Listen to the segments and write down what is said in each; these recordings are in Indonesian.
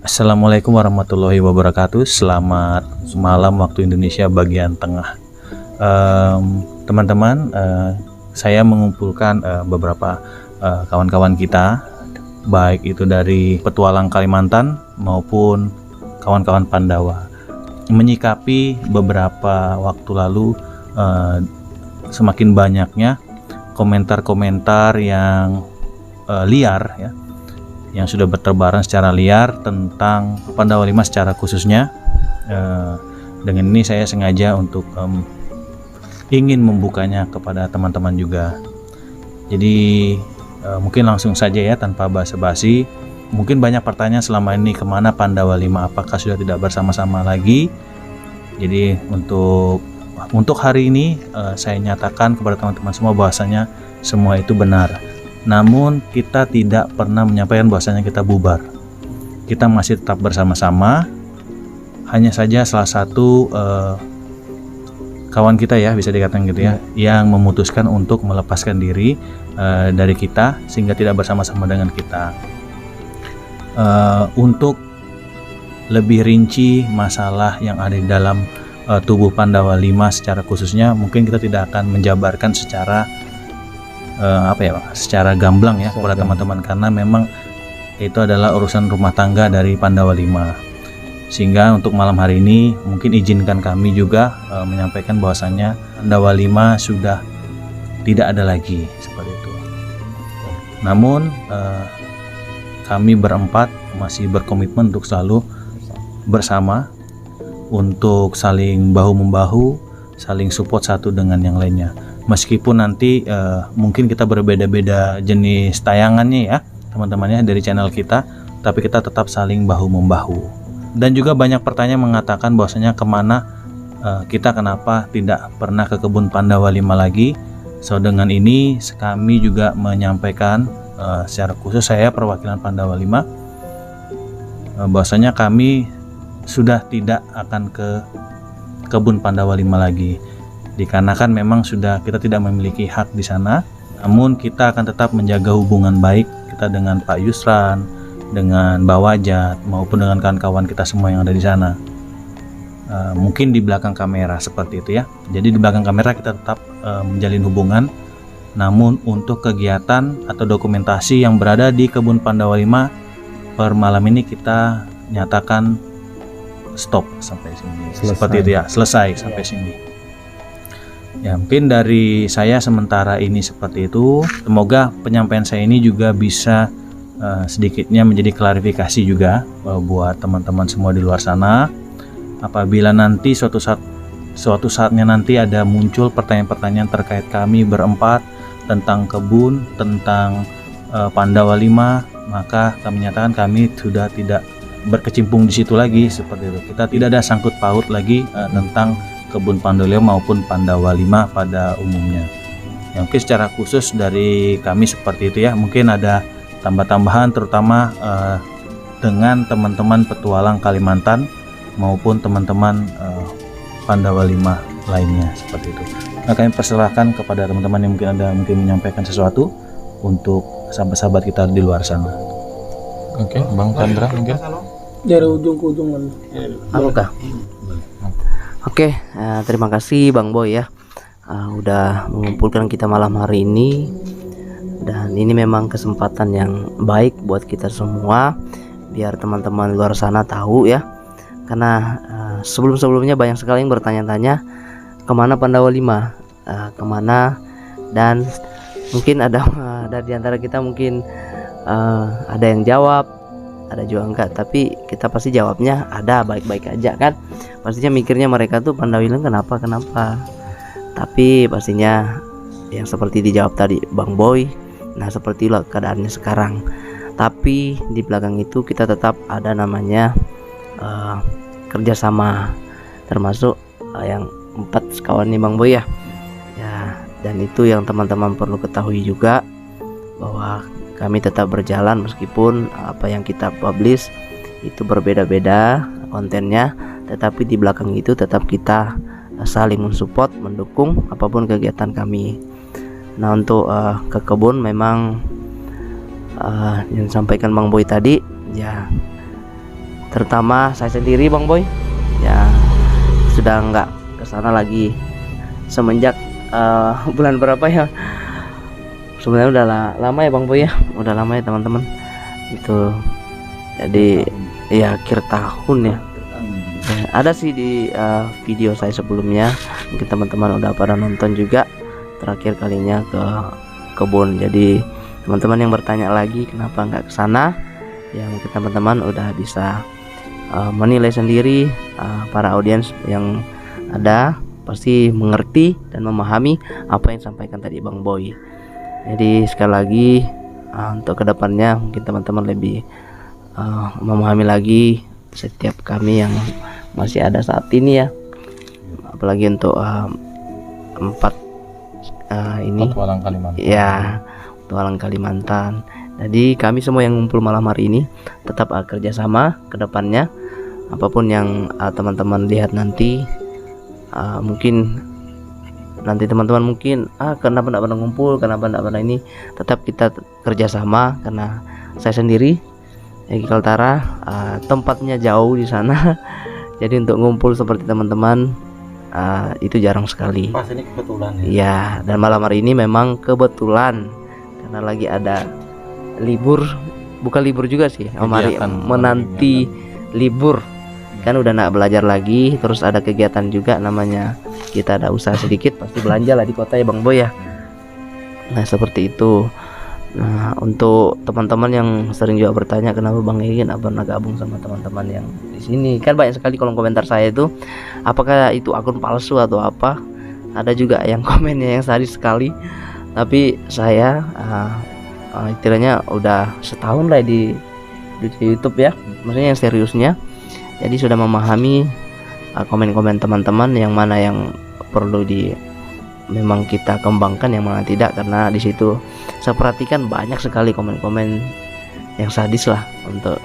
Assalamualaikum warahmatullahi wabarakatuh. Selamat malam waktu Indonesia bagian tengah. Teman-teman, saya mengumpulkan beberapa kawan-kawan kita, baik itu dari Petualang Kalimantan maupun kawan-kawan Pandawa, menyikapi beberapa waktu lalu semakin banyaknya komentar-komentar yang liar ya, yang sudah berterbaran secara liar tentang Pandawa 5 secara khususnya. Dengan ini saya sengaja untuk ingin membukanya kepada teman-teman juga. Jadi mungkin langsung saja ya, tanpa basa-basi. Mungkin banyak pertanyaan selama ini, kemana Pandawa 5, apakah sudah tidak bersama-sama lagi. Jadi untuk hari ini saya nyatakan kepada teman-teman semua bahwasanya semua itu benar. Namun kita tidak pernah menyampaikan bahwasanya kita bubar. Kita masih tetap bersama-sama. Hanya saja salah satu kawan kita ya, bisa dikatakan gitu ya, yang memutuskan untuk melepaskan diri dari kita sehingga tidak bersama-sama dengan kita. Untuk lebih rinci masalah yang ada di dalam tubuh Pandawa 5 secara khususnya, mungkin kita tidak akan menjabarkan secara secara gamblang ya kepada teman-teman, karena memang itu adalah urusan rumah tangga dari Pandawa 5. Sehingga untuk malam hari ini mungkin izinkan kami juga menyampaikan bahwasannya Pandawa 5 sudah tidak ada lagi seperti itu. Namun kami berempat masih berkomitmen untuk selalu bersama, untuk saling bahu-membahu, saling support satu dengan yang lainnya. Meskipun nanti mungkin kita berbeda-beda jenis tayangannya ya teman-temannya dari channel kita, tapi kita tetap saling bahu-membahu. Dan juga banyak pertanyaan mengatakan bahwasanya kemana kita, kenapa tidak pernah ke kebun Pandawa 5 lagi. So dengan ini kami juga menyampaikan secara khusus, saya perwakilan Pandawa 5, bahwasanya kami sudah tidak akan ke kebun Pandawa 5 lagi. Dikarenakan memang sudah kita tidak memiliki hak di sana, namun kita akan tetap menjaga hubungan baik kita dengan Pak Yusran, dengan Mbak Wajat, maupun dengan kawan-kawan kita semua yang ada di sana. Mungkin di belakang kamera seperti itu ya. Jadi di belakang kamera kita tetap menjalin hubungan, namun untuk kegiatan atau dokumentasi yang berada di kebun Pandawa 5 per malam ini kita nyatakan stop sampai sini. Seperti itu ya, selesai sampai sini. Ya, mungkin dari saya sementara ini seperti itu. Semoga penyampaian saya ini juga bisa sedikitnya menjadi klarifikasi juga buat teman-teman semua di luar sana. Apabila nanti suatu saatnya nanti ada muncul pertanyaan-pertanyaan terkait kami berempat tentang kebun, tentang Pandawa 5, maka kami nyatakan kami sudah tidak berkecimpung di situ lagi seperti itu. Kita tidak ada sangkut paut lagi tentang kebun Pandawa 5 maupun Pandawa 5 pada umumnya. Ya, mungkin secara khusus dari kami seperti itu ya. Mungkin ada tambah-tambahan terutama dengan teman-teman Petualang Kalimantan maupun teman-teman Pandawa 5 lainnya seperti itu. Nah, kami persilahkan kepada teman-teman yang mungkin menyampaikan sesuatu untuk sahabat-sahabat kita di luar sana. Oke, Bang Chandra mungkin dari ujung ke ujung kan. Oke, terima kasih Bang Boy ya, udah mengumpulkan kita malam hari ini. Dan ini memang kesempatan yang baik buat kita semua, biar teman-teman luar sana tahu ya. Karena sebelum-sebelumnya banyak sekali yang bertanya-tanya kemana Pandawa 5, kemana. Dan mungkin ada di antara kita mungkin ada yang jawab, ada juga enggak, tapi kita pasti jawabnya ada baik-baik aja kan. Pastinya mikirnya mereka tuh Pandawa 5 kenapa, tapi pastinya yang seperti dijawab tadi Bang Boy. Nah, seperti itulah keadaannya sekarang. Tapi di belakang itu kita tetap ada namanya kerjasama, termasuk yang 4 kawan nih Bang Boy ya. Dan itu yang teman-teman perlu ketahui juga, bahwa kami tetap berjalan meskipun apa yang kita publish itu berbeda-beda kontennya, tetapi di belakang itu tetap kita saling mensupport, mendukung apapun kegiatan kami. Nah, untuk ke kebun memang yang disampaikan Bang Boy tadi ya, terutama saya sendiri Bang Boy ya sudah nggak kesana lagi semenjak bulan berapa ya, sebenarnya udah lama ya Bang Boy ya, udah lama ya teman-teman itu. Jadi ya akhir tahun ya. Ada sih di video saya sebelumnya, mungkin teman-teman udah pada nonton juga, terakhir kalinya ke kebun. Jadi teman-teman yang bertanya lagi kenapa nggak ke sana, ya mungkin teman-teman udah bisa menilai sendiri. Para audiens yang ada pasti mengerti dan memahami apa yang disampaikan tadi Bang Boy. Jadi sekali lagi untuk kedepannya mungkin teman-teman lebih memahami lagi setiap kami yang masih ada saat ini ya, apalagi untuk ini Petualang Kalimantan. ya, Petualang Kalimantan. Jadi kami semua yang ngumpul malam hari ini tetap kerjasama ke depannya. Apapun yang teman-teman lihat nanti, mungkin nanti teman-teman mungkin kenapa tidak pernah ngumpul, kenapa tidak pernah ini, tetap kita kerjasama karena saya sendiri Egi Kaltara tempatnya jauh di sana. Jadi untuk ngumpul seperti teman-teman itu jarang sekali. Pas ini kebetulan ya. Ya, dan malam hari ini memang kebetulan karena lagi ada libur, bukan libur juga sih, Om Hari Kegiatan menanti libur. Kan udah nak belajar lagi, terus ada kegiatan juga namanya kita ada usaha sedikit, pasti belanja lah di kota ya Bang Boy ya. Nah, seperti itu. Nah, untuk teman-teman yang sering juga bertanya kenapa Bang Egi nggak pernah gabung sama teman-teman yang di sini, kan banyak sekali kolom komentar saya itu, apakah itu akun palsu atau apa? Ada juga yang komennya yang sadis sekali. Tapi saya istilahnya udah setahun lah di YouTube ya, maksudnya yang seriusnya. Jadi sudah memahami komen-komen teman-teman yang mana yang perlu memang kita kembangkan, yang mana tidak, karena di situ saya perhatikan banyak sekali komen-komen yang sadis lah untuk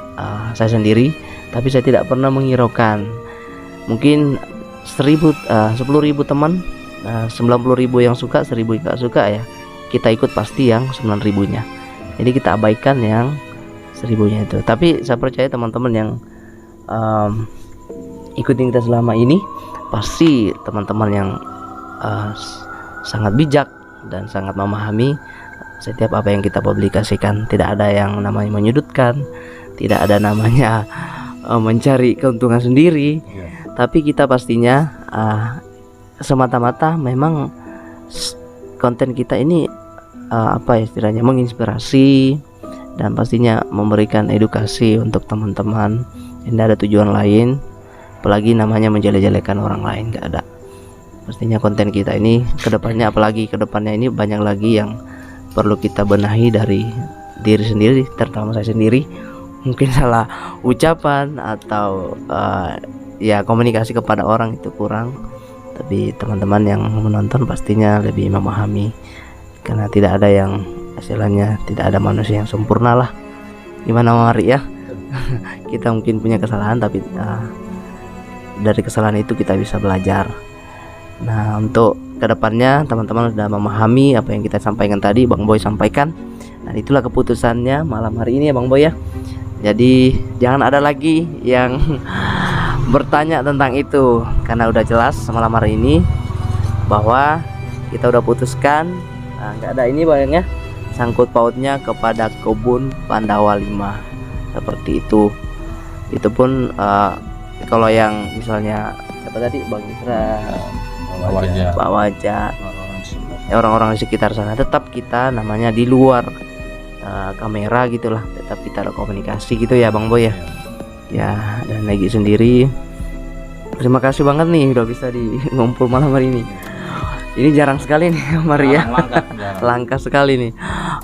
saya sendiri, tapi saya tidak pernah menghiraukan. Mungkin 10.000 teman, 90.000 yang suka, 1.000 yang gak suka ya, kita ikut pasti yang 9.000-nya. Jadi kita abaikan yang 1.000-nya itu. Tapi saya percaya teman-teman yang ikutin kita selama ini, pasti teman-teman yang sangat bijak dan sangat memahami setiap apa yang kita publikasikan. Tidak ada yang namanya menyudutkan, tidak ada namanya mencari keuntungan sendiri, tapi kita pastinya semata-mata memang konten kita ini apa istilahnya menginspirasi dan pastinya memberikan edukasi untuk teman-teman. Tidak ada tujuan lain, apalagi namanya menjelek-jelekan orang lain, gak ada. Pastinya konten kita ini kedepannya, apalagi kedepannya ini banyak lagi yang perlu kita benahi dari diri sendiri, terutama saya sendiri. Mungkin salah ucapan atau ya komunikasi kepada orang itu kurang, tapi teman-teman yang menonton pastinya lebih memahami, karena tidak ada yang istilahnya, tidak ada manusia yang sempurna lah. Gimana Mari ya? Kita mungkin punya kesalahan, tapi dari kesalahan itu kita bisa belajar. Nah, untuk kedepannya teman-teman sudah memahami apa yang kita sampaikan tadi, Bang Boy sampaikan. Dan itulah keputusannya malam hari ini ya Bang Boy ya. Jadi jangan ada lagi yang bertanya tentang itu, karena udah jelas malam hari ini bahwa kita udah putuskan. Nggak ada ini banyaknya sangkut pautnya kepada kebun Pandawa 5 seperti itu. Itu pun kalau yang misalnya siapa tadi Bang Isra, Pak Wajah, orang-orang di sekitar sana, tetap kita namanya di luar kamera gitulah, tetap kita ada komunikasi gitu ya Bang Boy ya. Ya, dan Negi sendiri terima kasih banget nih udah bisa di ngumpul malam hari ini. Ini jarang sekali nih Maria, langka sekali nih,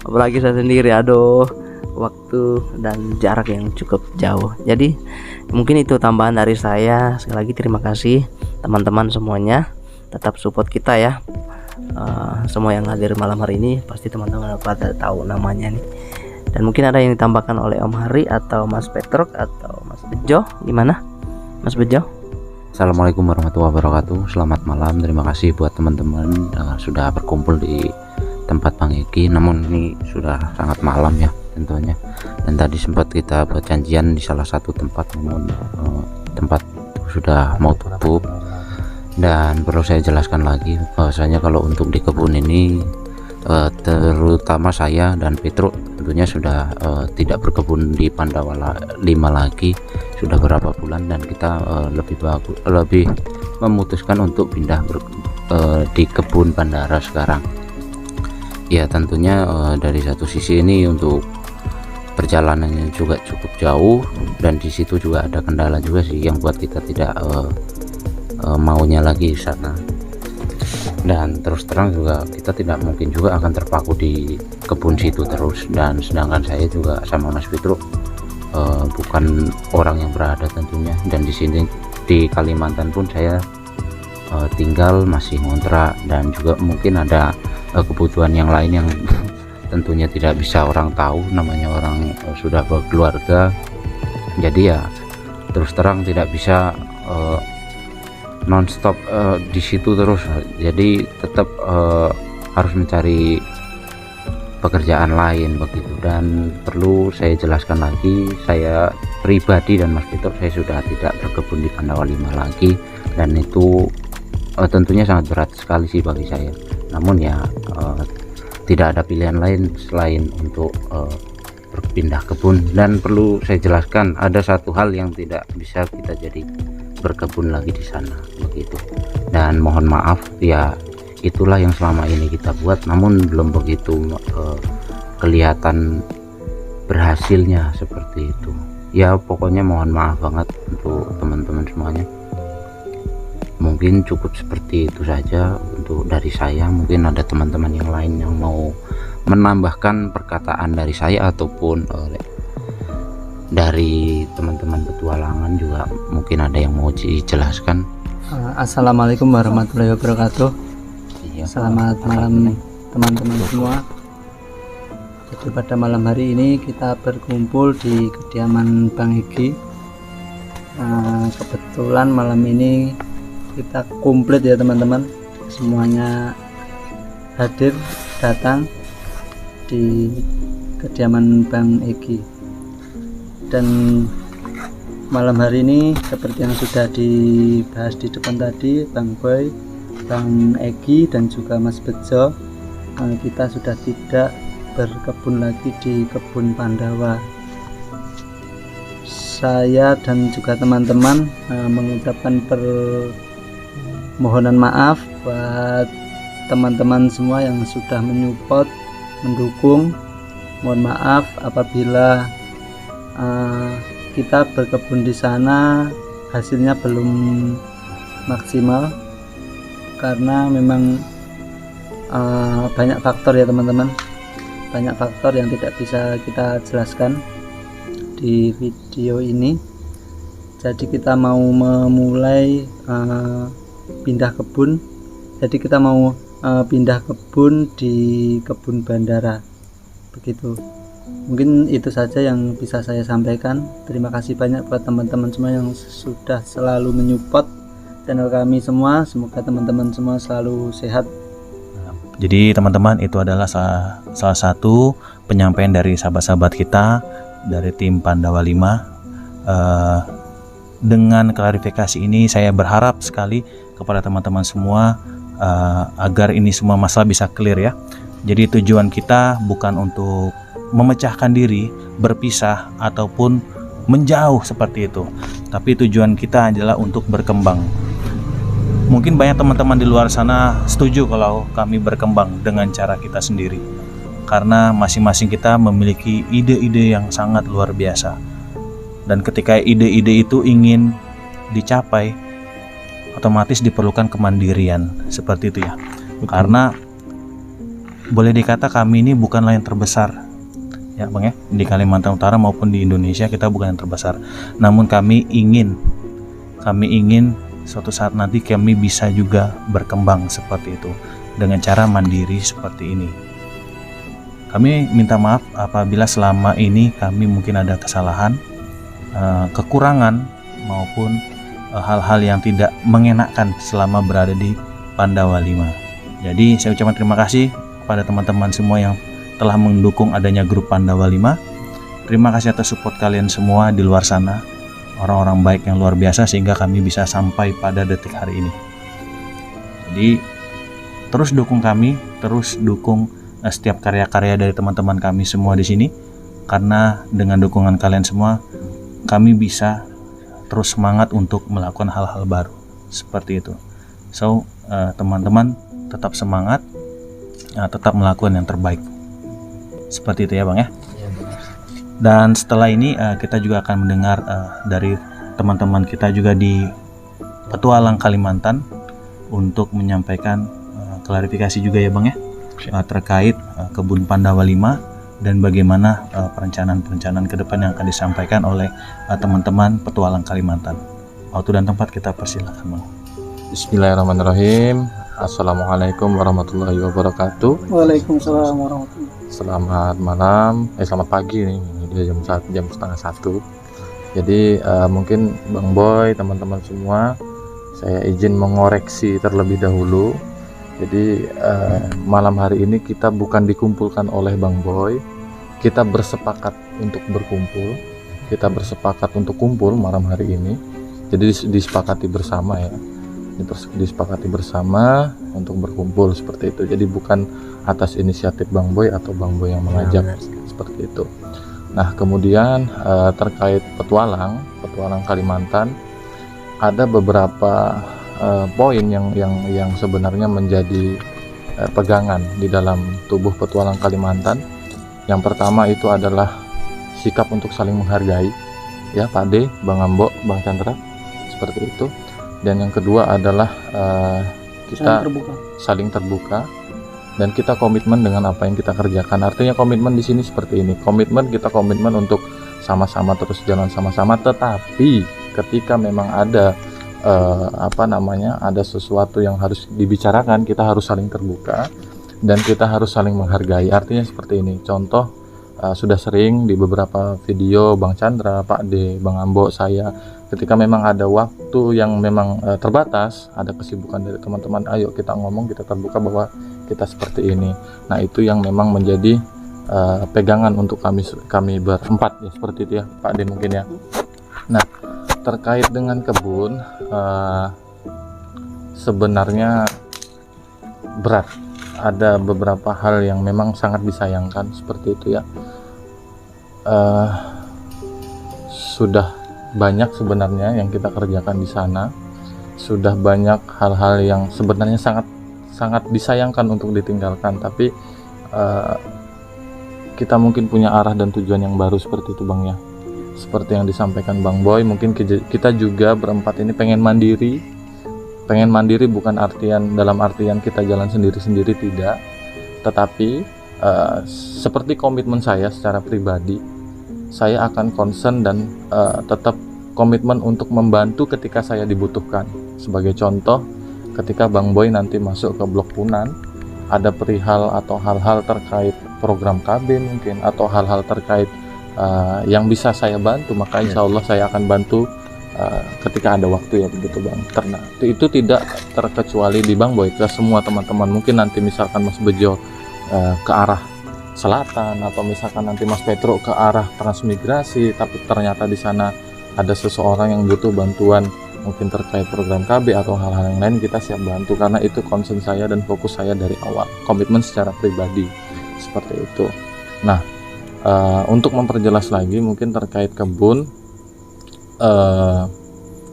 apalagi saya sendiri, aduh, waktu dan jarak yang cukup jauh. Jadi mungkin itu tambahan dari saya. Sekali lagi terima kasih teman-teman semuanya, tetap support kita ya. Semua yang hadir malam hari ini pasti teman-teman pada tahu namanya nih. Dan mungkin ada yang ditambahkan oleh Om Hari atau Mas Petruk atau Mas Bejo, gimana Mas Bejo? Assalamualaikum warahmatullahi wabarakatuh. Selamat malam. Terima kasih buat teman-teman sudah berkumpul di tempat Bang Egi. Namun ini sudah sangat malam ya. tentunya. Dan tadi sempat kita buat janjian di salah satu tempat, namun tempat sudah mau tutup. Dan perlu saya jelaskan lagi bahwasanya kalau untuk di kebun ini terutama saya dan Petro tentunya sudah tidak berkebun di Pandawa 5 lagi sudah berapa bulan, dan kita lebih memutuskan untuk pindah di kebun bandara sekarang. Ya tentunya dari satu sisi ini untuk perjalanannya juga cukup jauh, dan di situ juga ada kendala juga sih yang buat kita tidak maunya lagi di sana. Dan terus terang juga kita tidak mungkin juga akan terpaku di kebun situ terus, dan sedangkan saya juga sama Mas Fitro bukan orang yang berada tentunya, dan di sini di Kalimantan pun saya tinggal masih ngontrak, dan juga mungkin ada kebutuhan yang lain yang tentunya tidak bisa orang tahu, namanya orang sudah berkeluarga. Jadi ya terus terang tidak bisa nonstop di situ terus, jadi tetap harus mencari pekerjaan lain begitu. Dan perlu saya jelaskan lagi, saya pribadi dan Mas Peter, saya sudah tidak berkebun di Pandawa 5 lagi, dan itu tentunya sangat berat sekali sih bagi saya. Namun ya tidak ada pilihan lain selain untuk berpindah kebun. Dan perlu saya jelaskan, ada satu hal yang tidak bisa kita jadi berkebun lagi di sana begitu. Dan mohon maaf ya, itulah yang selama ini kita buat, namun belum begitu kelihatan berhasilnya seperti itu. Ya pokoknya mohon maaf banget untuk teman-teman semuanya. Mungkin cukup seperti itu saja untuk dari saya. Mungkin ada teman-teman yang lain yang mau menambahkan perkataan dari saya ataupun dari teman-teman petualangan juga mungkin ada yang mau dijelaskan. Assalamualaikum warahmatullahi wabarakatuh. Iya. Selamat malam teman-teman semua. Jadi pada malam hari ini kita berkumpul di kediaman Bang Egi. Kebetulan malam ini kita komplit ya teman-teman, semuanya hadir datang di kediaman Bang Egi. Dan malam hari ini seperti yang sudah dibahas di depan tadi, Bang Boy, Bang Egi dan juga Mas Bejo, kita sudah tidak berkebun lagi di kebun Pandawa. Saya dan juga teman-teman mengucapkan permohonan maaf buat teman-teman semua yang sudah menyupport, mendukung. Mohon maaf apabila kita berkebun di sana hasilnya belum maksimal, karena memang banyak faktor ya teman-teman, banyak faktor yang tidak bisa kita jelaskan di video ini. Jadi kita mau memulai pindah kebun, jadi kita mau pindah kebun di kebun bandara begitu. Mungkin itu saja yang bisa saya sampaikan. Terima kasih banyak buat teman-teman semua yang sudah selalu menyupport channel kami semua. Semoga teman-teman semua selalu sehat. Jadi teman-teman, itu adalah salah satu penyampaian dari sahabat-sahabat kita dari tim Pandawa 5. Dengan klarifikasi ini saya berharap sekali kepada teman-teman semua agar ini semua masalah bisa clear ya. Jadi tujuan kita bukan untuk memecahkan diri, berpisah ataupun menjauh seperti itu, tapi tujuan kita adalah untuk berkembang. Mungkin banyak teman-teman di luar sana setuju kalau kami berkembang dengan cara kita sendiri, karena masing-masing kita memiliki ide-ide yang sangat luar biasa, dan ketika ide-ide itu ingin dicapai, otomatis diperlukan kemandirian seperti itu ya. Karena boleh dikata kami ini bukanlah yang terbesar ya Bang ya, di Kalimantan Utara maupun di Indonesia kita bukan yang terbesar, namun kami ingin suatu saat nanti kami bisa juga berkembang seperti itu dengan cara mandiri seperti ini. Kami minta maaf apabila selama ini kami mungkin ada kesalahan, kekurangan maupun hal-hal yang tidak mengenakan selama berada di Pandawa 5. Jadi saya ucapkan terima kasih kepada teman-teman semua yang telah mendukung adanya grup Pandawa 5. Terima kasih atas support kalian semua di luar sana, orang-orang baik yang luar biasa, sehingga kami bisa sampai pada detik hari ini. Jadi terus dukung kami, terus dukung setiap karya-karya dari teman-teman kami semua di sini, karena dengan dukungan kalian semua kami bisa terus semangat untuk melakukan hal-hal baru seperti itu. So teman-teman tetap semangat, tetap melakukan yang terbaik seperti itu ya Bang ya. Dan setelah ini kita juga akan mendengar dari teman-teman kita juga di Petualang Kalimantan untuk menyampaikan klarifikasi juga ya Bang ya, terkait kebun Pandawa 5 dan bagaimana perencanaan-perencanaan ke depan yang akan disampaikan oleh teman-teman Petualang Kalimantan. Waktu dan tempat kita persilakan Bang. Bismillahirrahmanirrahim. Assalamualaikum warahmatullahi wabarakatuh. Waalaikumsalam warahmatullahi. Selamat malam, selamat pagi nih. Dia jam setengah 1. Jadi mungkin Bang Boy, teman-teman semua, saya izin mengoreksi terlebih dahulu. Jadi malam hari ini kita bukan dikumpulkan oleh Bang Boy, kita bersepakat untuk berkumpul, kita bersepakat untuk kumpul malam hari ini. Jadi disepakati bersama ya, disepakati bersama untuk berkumpul seperti itu. Jadi bukan atas inisiatif Bang Boy atau Bang Boy yang mengajak seperti itu. Nah kemudian terkait petualang Kalimantan, ada beberapa poin yang sebenarnya menjadi pegangan di dalam tubuh Petualang Kalimantan. Yang pertama itu adalah sikap untuk saling menghargai ya Pak D, Bang Ambo, Bang Chandra, seperti itu. Dan yang kedua adalah kita saling terbuka dan kita komitmen dengan apa yang kita kerjakan. Artinya komitmen di sini seperti ini. Kita komitmen untuk sama-sama terus jalan sama-sama, tetapi ketika memang ada ada sesuatu yang harus dibicarakan, kita harus saling terbuka dan kita harus saling menghargai. Artinya seperti ini. Contoh sudah sering di beberapa video Bang Chandra, Pak D, Bang Ambo, saya, ketika memang ada waktu yang memang terbatas, ada kesibukan dari teman-teman, ayo kita ngomong, kita terbuka bahwa kita seperti ini. Nah itu yang memang menjadi pegangan untuk kami berempat ya, seperti itu ya Pak D mungkin ya. Nah terkait dengan kebun, sebenarnya berat, ada beberapa hal yang memang sangat disayangkan seperti itu ya. Sudah banyak sebenarnya yang kita kerjakan di sana, sudah banyak hal-hal yang sebenarnya sangat disayangkan untuk ditinggalkan, tapi kita mungkin punya arah dan tujuan yang baru seperti itu Bang ya. Seperti yang disampaikan Bang Boy, mungkin kita juga berempat ini pengen mandiri bukan dalam artian kita jalan sendiri-sendiri, tidak, tetapi seperti komitmen saya secara pribadi, saya akan concern dan tetap komitmen untuk membantu ketika saya dibutuhkan. Sebagai contoh, ketika Bang Boy nanti masuk ke Blok Punan, ada perihal atau hal-hal terkait program KB mungkin, atau hal-hal terkait yang bisa saya bantu, maka insya Allah saya akan bantu ketika ada waktu ya, begitu Bang. Karena itu tidak terkecuali di Bang Boy, ke semua teman-teman. Mungkin nanti misalkan Mas Bejo ke arah selatan, atau misalkan nanti Mas Petro ke arah transmigrasi, tapi ternyata di sana ada seseorang yang butuh bantuan mungkin terkait program KB atau hal-hal yang lain, kita siap bantu, karena itu concern saya dan fokus saya dari awal, komitmen secara pribadi seperti itu. Nah untuk memperjelas lagi mungkin terkait kebun,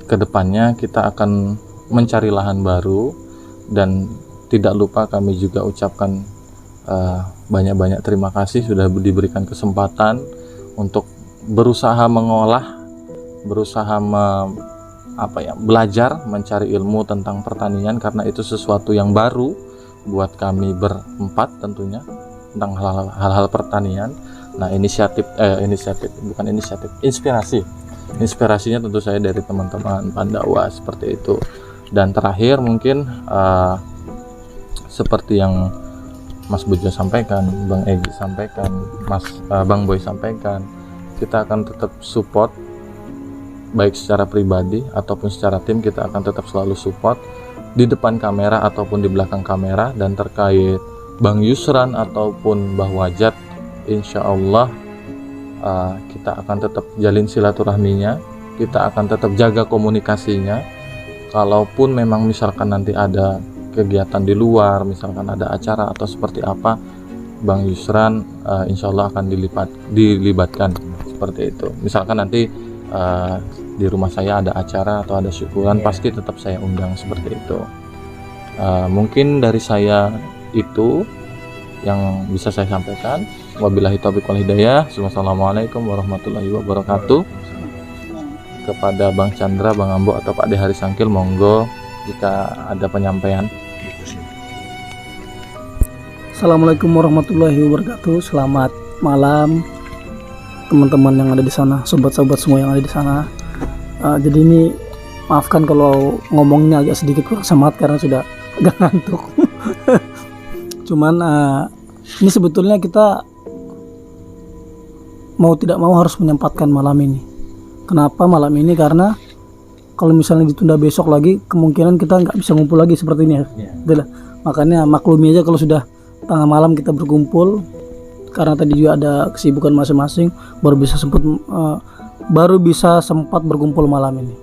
kedepannya kita akan mencari lahan baru, dan tidak lupa kami juga ucapkan banyak-banyak terima kasih sudah diberikan kesempatan untuk berusaha mengolah, belajar mencari ilmu tentang pertanian, karena itu sesuatu yang baru buat kami berempat tentunya, tentang hal-hal pertanian. Nah inspirasinya tentu saya dari teman-teman Pandawa seperti itu. Dan terakhir mungkin seperti yang Mas Bejo sampaikan, Bang Egi sampaikan, Bang Boy sampaikan, kita akan tetap support, baik secara pribadi ataupun secara tim, kita akan tetap selalu support di depan kamera ataupun di belakang kamera. Dan terkait Bang Yusran ataupun Mbah Wajat, insya Allah kita akan tetap jalin silaturahminya, kita akan tetap jaga komunikasinya. Kalaupun memang misalkan nanti ada kegiatan di luar, misalkan ada acara atau seperti apa, Bang Yusran insya Allah akan dilibatkan seperti itu. Misalkan nanti di rumah saya ada acara atau ada syukuran, pasti tetap saya undang seperti itu. Mungkin dari saya itu yang bisa saya sampaikan. Wabillahi taufiq wal hidayah. Wassalamualaikum warahmatullahi wabarakatuh. Kepada Bang Chandra, Bang Ambo atau Pak De Hari Sangkil, monggo jika ada penyampaian. Assalamualaikum warahmatullahi wabarakatuh. Selamat malam teman-teman yang ada di sana, sobat-sobat semua yang ada di sana. Jadi ini maafkan kalau ngomongnya agak sedikit kurang semangat karena sudah agak ngantuk. Cuman ini sebetulnya kita mau tidak mau harus menyempatkan malam ini. Kenapa malam ini? Karena kalau misalnya ditunda besok lagi, kemungkinan kita nggak bisa ngumpul lagi seperti ini ya. Itulah. Makanya maklumi aja kalau sudah tengah malam kita berkumpul, karena tadi juga ada kesibukan masing-masing, baru bisa sempat berkumpul malam ini.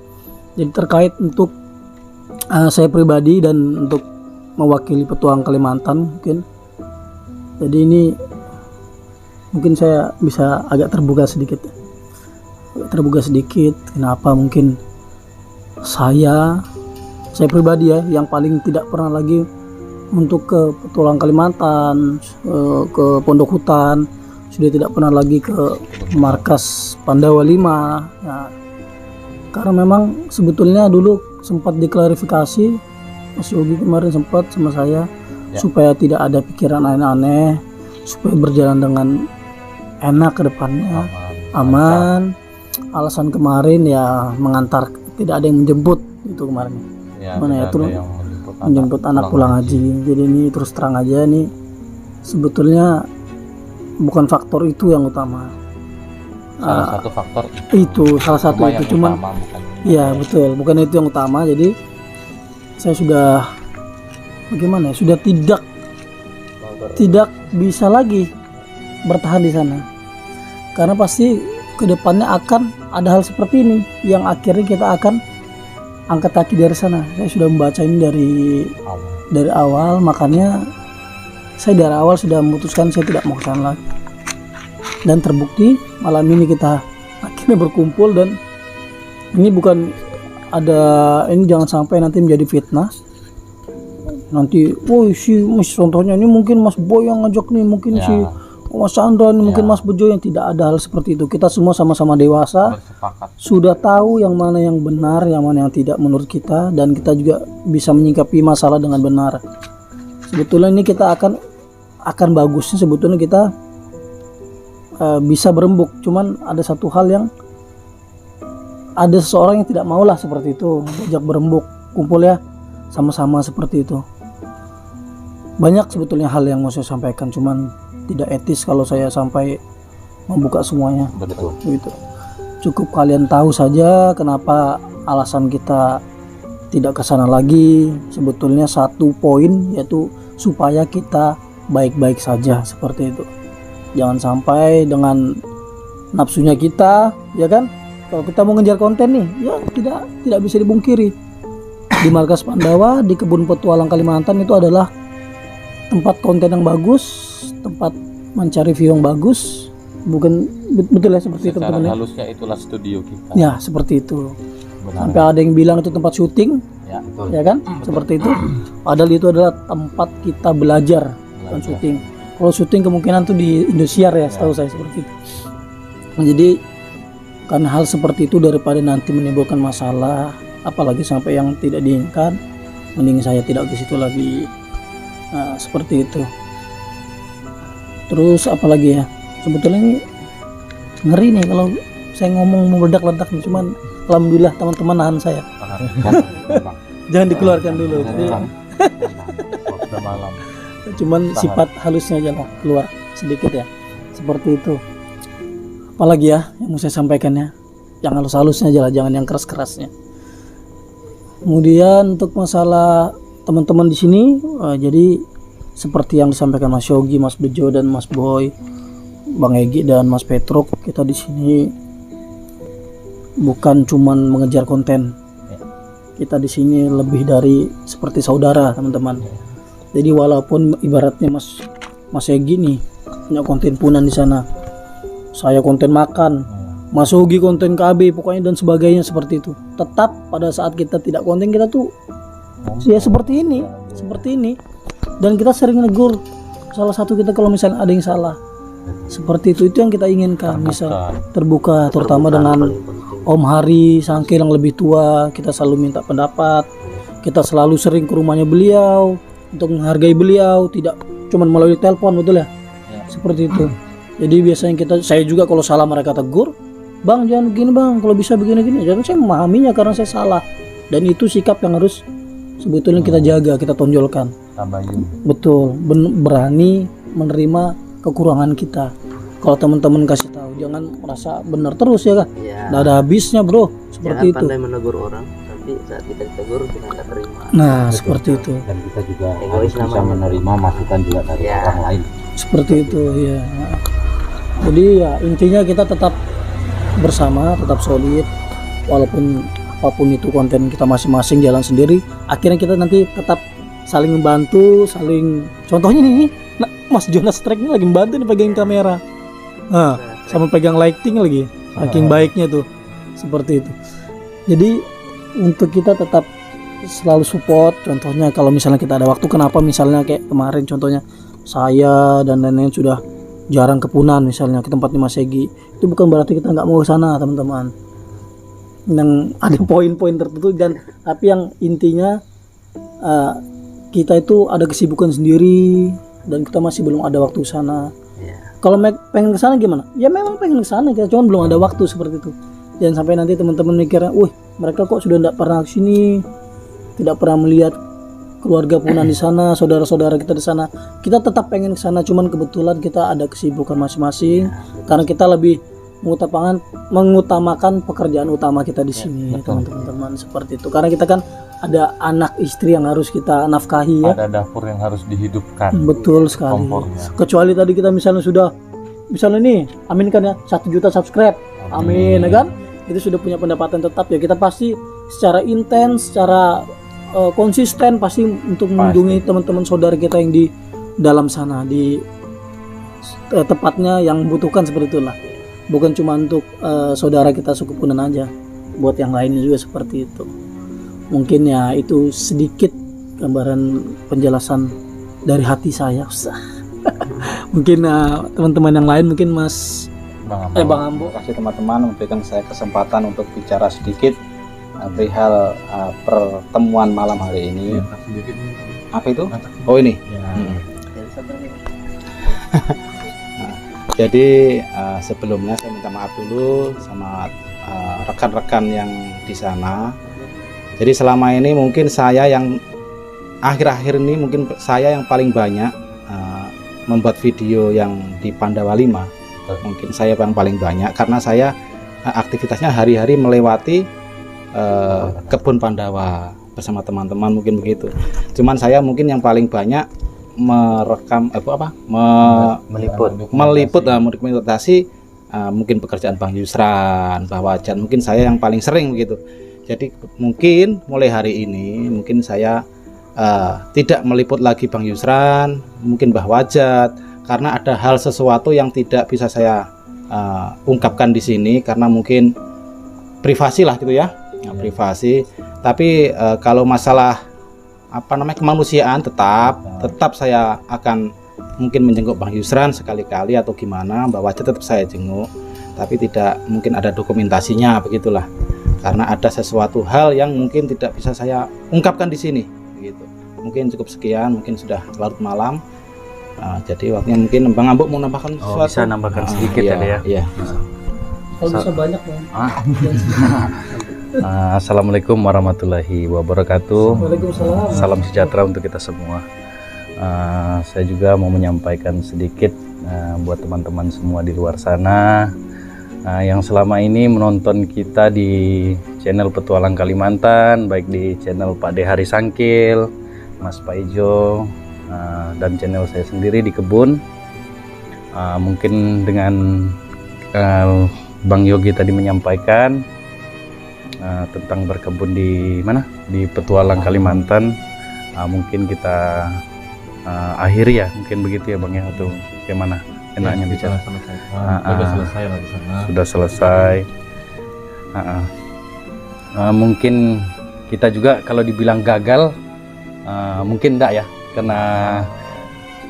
Jadi terkait untuk saya pribadi dan untuk mewakili Petualang Kalimantan mungkin. Jadi ini mungkin saya bisa agak terbuka sedikit. Kenapa? Mungkin saya pribadi ya yang paling tidak pernah lagi untuk ke Petualang Kalimantan, ke Pondok Hutan, sudah tidak pernah lagi ke markas Pandawa 5 ya. Karena memang sebetulnya dulu sempat diklarifikasi Mas Yogi kemarin sempat sama saya ya, supaya tidak ada pikiran aneh-aneh, supaya berjalan dengan enak ke depannya, aman. Alasan kemarin ya mengantar, tidak ada yang menjemput itu kemarin ya, mana ya itu menjemput anak pulang haji. Jadi ini terus terang aja nih, sebetulnya bukan faktor itu yang utama. Salah satu faktor itu salah satu itu, cuman ya betul, bukan itu yang utama. Jadi saya sudah bagaimana ya, sudah tidak bisa lagi bertahan di sana, karena pasti kedepannya akan ada hal seperti ini yang akhirnya kita akan angkat kaki dari sana. Saya sudah membaca ini dari awal, makanya saya dari awal sudah memutuskan saya tidak mau ke sana lagi. Dan terbukti malam ini kita akhirnya berkumpul, dan ini bukan ada, ini jangan sampai nanti menjadi fitnah. Nanti, contohnya ini mungkin Mas Boy yang ngajak nih, mungkin si Mas Chandra ini, mungkin Mas Bejo, yang tidak ada hal seperti itu. Kita semua sama-sama dewasa, sudah tahu yang mana yang benar, yang mana yang tidak menurut kita, dan kita juga bisa menyikapi masalah dengan benar. Sebetulnya ini kita akan bagusnya sebetulnya kita bisa berembuk. Cuman ada satu hal yang ada seseorang yang tidak maulah seperti itu, diajak berembuk, kumpul ya sama-sama seperti itu. Banyak sebetulnya hal yang mau saya sampaikan, cuman tidak etis kalau saya sampai membuka semuanya. Betul. Gitu. Cukup kalian tahu saja kenapa alasan kita tidak ke sana lagi. Sebetulnya satu poin, yaitu supaya kita baik-baik saja seperti itu. Jangan sampai dengan nafsunya kita, ya kan? Kalau kita mau ngejar konten nih, ya tidak bisa dibungkiri. Di markas Pandawa, di kebun petualang Kalimantan itu adalah tempat konten yang bagus, tempat mencari view yang bagus. Bukan betul ya seperti itu teman-teman. Halusnya itulah studio kita. Ya, seperti itu. Benar. Sampai ada yang bilang itu tempat syuting. Ya, betul. Ya kan? Seperti itu. Padahal itu adalah tempat kita belajar, bukan syuting. Kalau syuting kemungkinan tuh di Indosiar ya, setahu saya seperti itu. Nah, jadi karena hal seperti itu, daripada nanti menimbulkan masalah, apalagi sampai yang tidak diinginkan, mending saya tidak ke situ lagi. Nah, seperti itu. Terus apalagi ya, sebetulnya ini ngeri nih kalau saya ngomong meledak-ledak nih, cuman alhamdulillah teman-teman nahan saya. Jangan dikeluarkan dulu. Jadi, Udah malam. cuman sifat halusnya aja lah keluar sedikit ya, seperti itu. Apalagi ya yang mau saya sampaikan ya, yang halus-halusnya aja lah, jangan yang keras-kerasnya. Kemudian untuk masalah teman-teman di sini, jadi seperti yang disampaikan Mas Yogi, Mas Bejo dan Mas Boy, Bang Egi dan Mas Petruk, kita di sini bukan cuman mengejar konten. Kita di sini lebih dari seperti saudara, teman-teman. Jadi walaupun ibaratnya Mas Egi nih punya konten punan di sana, saya konten makan, Mas Yogi konten KB, pokoknya dan sebagainya seperti itu. Tetap pada saat kita tidak konten, kita tuh ya seperti ini. Dan kita sering negur salah satu kita kalau misalnya ada yang salah. Seperti itu yang kita inginkan, bisa terbuka, terutama dengan Om Hari Sangkil yang lebih tua. Kita selalu minta pendapat, kita selalu sering ke rumahnya beliau untuk menghargai beliau, tidak cuma melalui telepon, betul ya? Seperti itu. Jadi biasanya saya juga kalau salah mereka tegur, bang jangan begini bang, kalau bisa begini-gini. Jadi saya memahaminya karena saya salah, dan itu sikap yang harus sebetulnya kita jaga, kita tonjolkan. Betul, berani menerima kekurangan kita. Kalau teman-teman kasih tahu, jangan merasa benar terus ya kan? Nggak ada habisnya bro, seperti Jangan itu. pandai menegur orang, tapi saat kita ditegur kita nggak terima. Nah, seperti itu. Dan kita juga Egois harus bisa namanya. menerima masukan juga dari orang lain. Seperti itu ya. Jadi ya intinya kita tetap bersama, tetap solid, walaupun apapun itu konten kita masing-masing jalan sendiri, akhirnya kita nanti tetap saling membantu, saling, contohnya nih, nah, Mas Jonas Trek ini lagi membantu nih pegang kamera, nah, sama pegang lighting lagi, saking baiknya tuh, seperti itu. Jadi untuk kita tetap selalu support. Contohnya kalau misalnya kita ada waktu, kenapa misalnya kayak kemarin contohnya saya dan lain-lain sudah jarang ke Punan misalnya ke tempatnya Mas Egi, itu bukan berarti kita nggak mau ke sana teman-teman. Yang ada poin-poin tertentu, dan tapi yang intinya kita itu ada kesibukan sendiri dan kita masih belum ada waktu ke sana. Kalau pengen ke sana gimana? Ya memang pengen ke sana, kita cuma belum ada waktu seperti itu. Jangan sampai nanti teman-teman mikirnya, mereka kok sudah tidak pernah ke sini, tidak pernah melihat keluarga Punan di sana, saudara-saudara kita di sana. Kita tetap pengen ke sana, cuman kebetulan kita ada kesibukan masing-masing karena kita lebih mengutamakan pekerjaan utama kita di sini, teman-teman, seperti itu. Karena kita kan ada anak istri yang harus kita nafkahi ya. Ada dapur yang harus dihidupkan. Betul sekali. Kompornya. Kecuali tadi kita misalnya nih, amin kan ya, 1 juta subscribe, amin ya kan, itu sudah punya pendapatan tetap ya, kita pasti secara intens, secara konsisten pasti untuk melindungi teman-teman saudara kita yang di dalam sana, di tepatnya yang membutuhkan, seperti itulah. Bukan cuma untuk saudara kita suku Punan aja, buat yang lainnya juga seperti itu. Mungkin ya itu sedikit gambaran penjelasan dari hati saya. Mungkin teman-teman yang lain, mungkin Mas Bang Ambo. Kasih teman-teman memberikan saya kesempatan untuk bicara sedikit perihal pertemuan malam hari ini. Apa itu? Oh ini. Jadi sebelumnya saya minta maaf dulu sama rekan-rekan yang di sana. Jadi selama ini mungkin saya yang akhir-akhir ini mungkin saya yang paling banyak membuat video yang di Pandawa 5. Mungkin saya yang paling banyak karena saya aktivitasnya hari-hari melewati kebun Pandawa bersama teman-teman, mungkin begitu. Cuman saya mungkin yang paling banyak merekam meliput dokumentasi mungkin pekerjaan Bang Yusran, Mbah Wajat, mungkin saya yang paling sering begitu. Jadi mungkin mulai hari ini mungkin saya tidak meliput lagi Bang Yusran, mungkin Mbah Wajat, karena ada hal sesuatu yang tidak bisa saya ungkapkan di sini karena mungkin privasi lah gitu ya, privasi. Tapi kalau masalah kemanusiaan tetap saya akan mungkin menjenguk Bang Yusran sekali-kali atau gimana, Mbak Wajat tetap saya jenguk, tapi tidak mungkin ada dokumentasinya, begitulah. Karena ada sesuatu hal yang mungkin tidak bisa saya ungkapkan di sini, gitu. Mungkin cukup sekian, mungkin sudah larut malam. Jadi waktunya mungkin Bang Ambo mau nambahkan sesuatu. Bisa nambahkan sedikit ya. Iya. Kalau bisa banyak Bang. Assalamualaikum warahmatullahi wabarakatuh. Waalaikumsalam. Salam sejahtera untuk kita semua. Saya juga mau menyampaikan sedikit buat teman-teman semua di luar sana yang selama ini menonton kita di channel Petualang Kalimantan, baik di channel Pak De Hari Sangkil, Mas Paijo, dan channel saya sendiri di kebun. Mungkin dengan Bang Yogi tadi menyampaikan tentang berkebun di mana, di Petualang Kalimantan, mungkin kita akhiri ya, mungkin begitu ya Bang ya, atau bagaimana enaknya bicara? Sudah selesai lah di sana. Sudah selesai. Mungkin kita juga kalau dibilang gagal, mungkin enggak ya, karena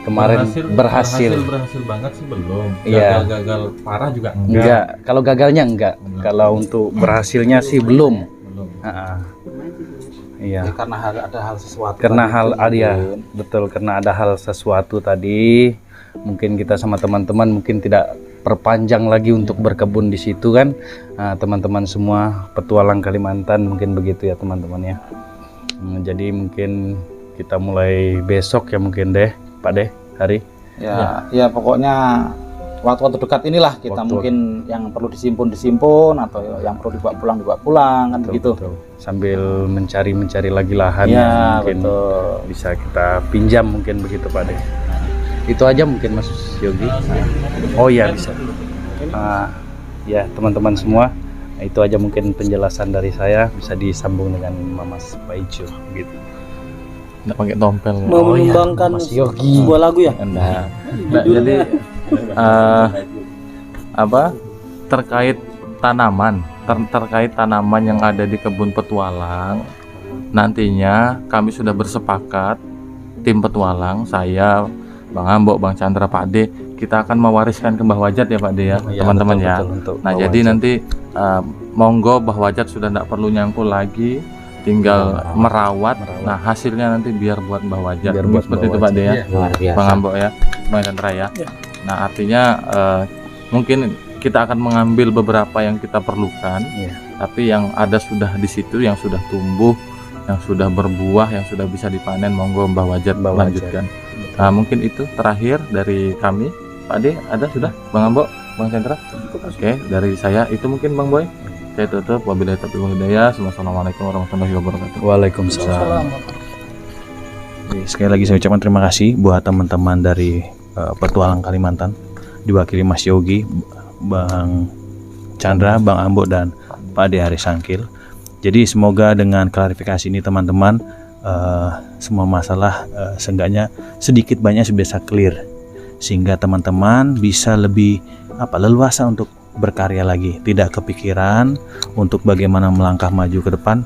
kemarin berhasil banget sih belum. Iya. Gagal parah juga enggak. Kalau gagalnya enggak. Kalau untuk berhasilnya sih belum. Iya. Karena ada hal sesuatu. Karena betul, karena ada hal sesuatu tadi. Mungkin kita sama teman-teman mungkin tidak perpanjang lagi untuk berkebun di situ kan. Teman-teman semua Petualang Kalimantan mungkin begitu ya teman-teman ya. Jadi mungkin kita mulai besok ya mungkin deh Pak Deh, Hari. Ya pokoknya waktu-waktu dekat inilah kita mungkin yang perlu disimpan atau yang perlu dibawa pulang kan begitu. Sambil mencari lagi lahan ya, yang mungkin betul. Bisa kita pinjam mungkin begitu Pak Deh. Itu aja mungkin Mas Yogi. Oh ya bisa. Ya teman-teman semua, itu aja mungkin penjelasan dari saya, bisa disambung dengan Mas Paijo gitu. Nggak pakai tompel. Mau menyumbangkan Mas Yogi. sebuah lagu ya? Nah, jadi terkait tanaman yang ada di kebun Petualang, nantinya kami sudah bersepakat, tim Petualang, saya, Bang Ambok, Bang Chandra, Pak D, kita akan mewariskan ke Mbah Wajat ya Pak D ya, teman-teman ya. Nah jadi nanti monggo Mbah Wajat sudah tidak perlu nyangkul lagi, tinggal merawat. Nah hasilnya nanti biar buat Mbah Wajat. Seperti itu Pak D ya, Bang Ambok ya, Bang Chandra ya. Nah artinya mungkin kita akan mengambil beberapa yang kita perlukan, tapi yang ada sudah di situ, yang sudah tumbuh, yang sudah berbuah, yang sudah bisa dipanen, monggo Mbah Wajat lanjutkan. Nah mungkin itu terakhir dari kami. Pak D ada sudah, Bang Ambok, Bang Chandra. Oke, dari saya itu mungkin Bang Boy. Saya tutup, wabillahi taufiq wal hidayah. Assalamualaikum warahmatullahi wabarakatuh. Waalaikumsalam. Sekali lagi saya ucapkan terima kasih buat teman-teman dari Petualang Kalimantan, diwakili Mas Yogi, Bang Chandra, Bang Ambok, dan Pak D Hari Sangkil. Jadi semoga dengan klarifikasi ini teman-teman, semua masalah seenggaknya sedikit banyak bisa clear, sehingga teman-teman bisa lebih leluasa untuk berkarya lagi, tidak kepikiran untuk bagaimana melangkah maju ke depan,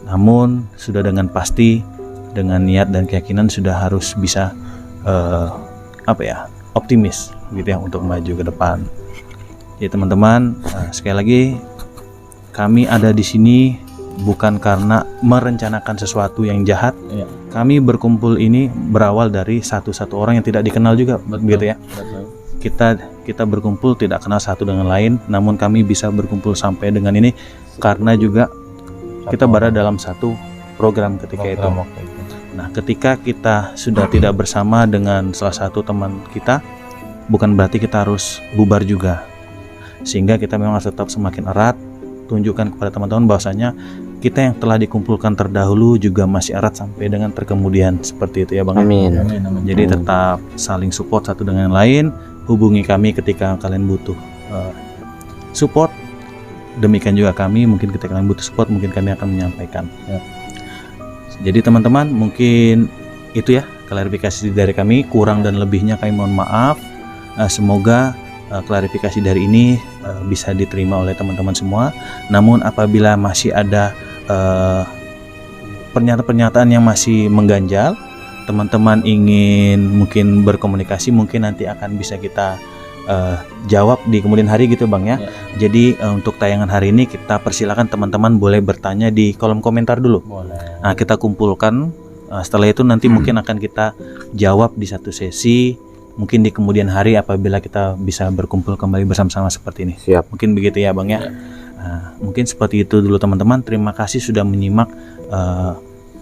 namun sudah dengan pasti, dengan niat dan keyakinan sudah harus bisa optimis gitu ya untuk maju ke depan. Jadi teman-teman, sekali lagi kami ada di sini bukan karena merencanakan sesuatu yang jahat. Kami berkumpul ini berawal dari satu orang yang tidak dikenal juga, gitu ya. Kita berkumpul tidak kenal satu dengan lain, namun kami bisa berkumpul sampai dengan ini karena juga kita berada dalam satu program ketika itu. Nah, ketika kita sudah tidak bersama dengan salah satu teman kita, bukan berarti kita harus bubar juga. Sehingga kita memang harus tetap semakin erat, tunjukkan kepada teman-teman bahwasanya kita yang telah dikumpulkan terdahulu juga masih erat sampai dengan terkemudian, seperti itu ya Bang. Amin. Jadi tetap saling support satu dengan yang lain. Hubungi kami ketika kalian butuh support. Demikian juga kami, mungkin ketika kalian butuh support, mungkin kami akan menyampaikan. Jadi teman-teman, mungkin itu ya klarifikasi dari kami. Kurang dan lebihnya kami mohon maaf. Semoga klarifikasi dari ini bisa diterima oleh teman-teman semua. Namun apabila masih ada pernyataan-pernyataan yang masih mengganjal, teman-teman ingin mungkin berkomunikasi, mungkin nanti akan bisa kita jawab di kemudian hari gitu Bang ya. Jadi untuk tayangan hari ini kita persilakan teman-teman boleh bertanya di kolom komentar dulu. Nah kita kumpulkan, setelah itu nanti mungkin akan kita jawab di satu sesi, mungkin di kemudian hari apabila kita bisa berkumpul kembali bersama-sama seperti ini. Siap. Mungkin begitu ya Bang ya. Mungkin seperti itu dulu teman-teman. Terima kasih sudah menyimak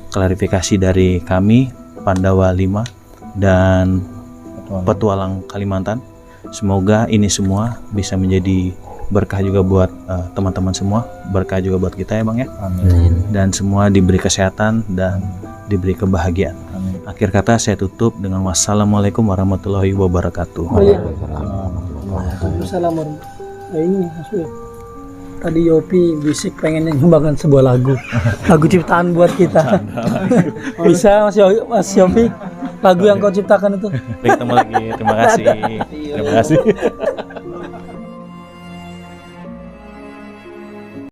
klarifikasi dari kami Pandawa 5 dan Petualang Kalimantan. Semoga ini semua bisa menjadi berkah juga buat teman-teman semua, berkah juga buat kita ya Bang ya. Amin. Dan semua diberi kesehatan dan diberi kebahagiaan. Akhir kata saya tutup dengan wassalamualaikum warahmatullahi wabarakatuh. Oh iya. Assalamualaikum. Nah, ini Mas Wil. Tadi Yopi bisik pengen nyumbangkan sebuah lagu ciptaan buat kita. Bisa Mas Yopi, lagu yang kau ciptakan itu. Baik, ketemu lagi. Terima kasih.